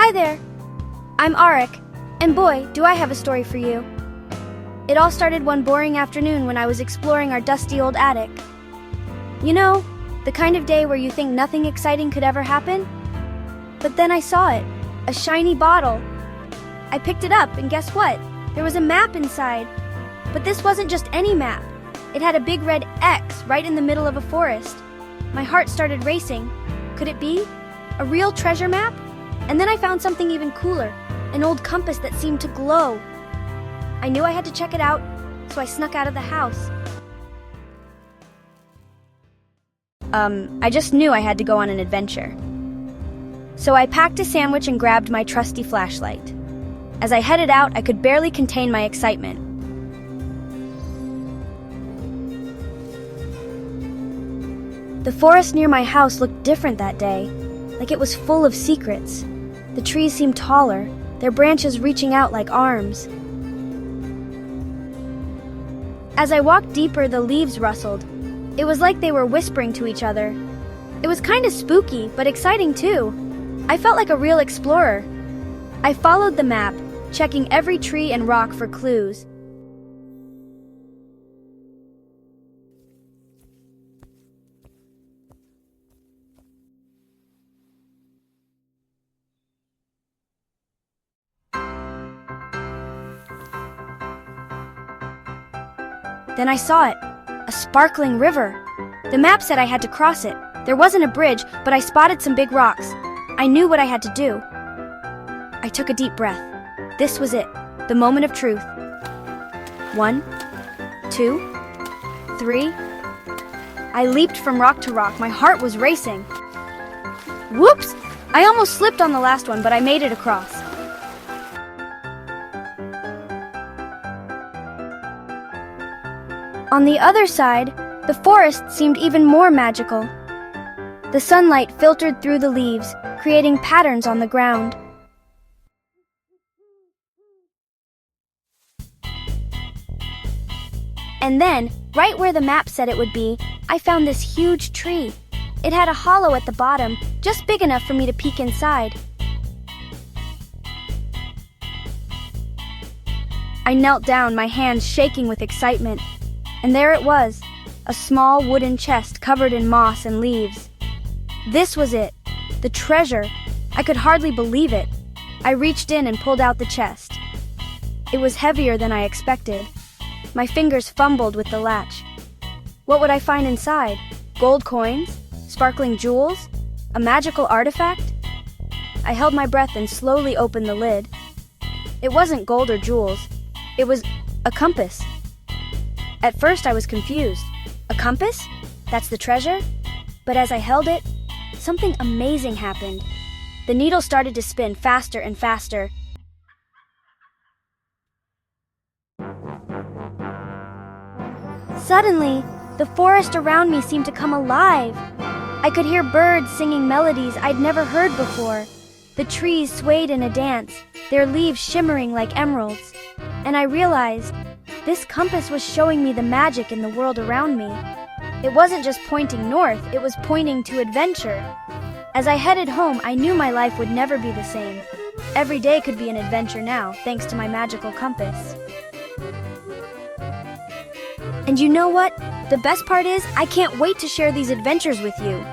Hi there! I'm Aric, and boy, do I have a story for you. It all started one boring afternoon when I was exploring our dusty old attic. You know, the kind of day where you think nothing exciting could ever happen? But then I saw it, a shiny bottle. I picked it up, and guess what? There was a map inside. But this wasn't just any map. It had a big red X right in the middle of a forest. My heart started racing. Could it be? A real treasure map? And then I found something even cooler, an old compass that seemed to glow. I knew I had to check it out, so I snuck out of the house. I just knew I had to go on an adventure. So I packed a sandwich and grabbed my trusty flashlight. As I headed out, I could barely contain my excitement. The forest near my house looked different that day, like it was full of secrets. The trees seemed taller, their branches reaching out like arms. As I walked deeper, the leaves rustled. It was like they were whispering to each other. It was kind of spooky, but exciting too. I felt like a real explorer. I followed the map, checking every tree and rock for clues. Then I saw it, a sparkling river. The map said I had to cross it. There wasn't a bridge, but I spotted some big rocks. I knew what I had to do. I took a deep breath. This was it, the moment of truth. 1, 2, 3. I leaped from rock to rock. My heart was racing. Whoops! I almost slipped on the last one, but I made it across. On the other side, the forest seemed even more magical. The sunlight filtered through the leaves, creating patterns on the ground. And then, right where the map said it would be, I found this huge tree. It had a hollow at the bottom, just big enough for me to peek inside. I knelt down, my hands shaking with excitement. And there it was, a small wooden chest covered in moss and leaves. This was it, the treasure. I could hardly believe it. I reached in and pulled out the chest. It was heavier than I expected. My fingers fumbled with the latch. What would I find inside? Gold coins? Sparkling jewels? A magical artifact? I held my breath and slowly opened the lid. It wasn't gold or jewels. It was a compass. At first I was confused. A compass? That's the treasure? But as I held it, something amazing happened. The needle started to spin faster and faster. Suddenly, the forest around me seemed to come alive. I could hear birds singing melodies I'd never heard before. The trees swayed in a dance, their leaves shimmering like emeralds. And I realized this compass was showing me the magic in the world around me. It wasn't just pointing north, it was pointing to adventure. As I headed home, I knew my life would never be the same. Every day could be an adventure now, thanks to my magical compass. And you know what? The best part is, I can't wait to share these adventures with you.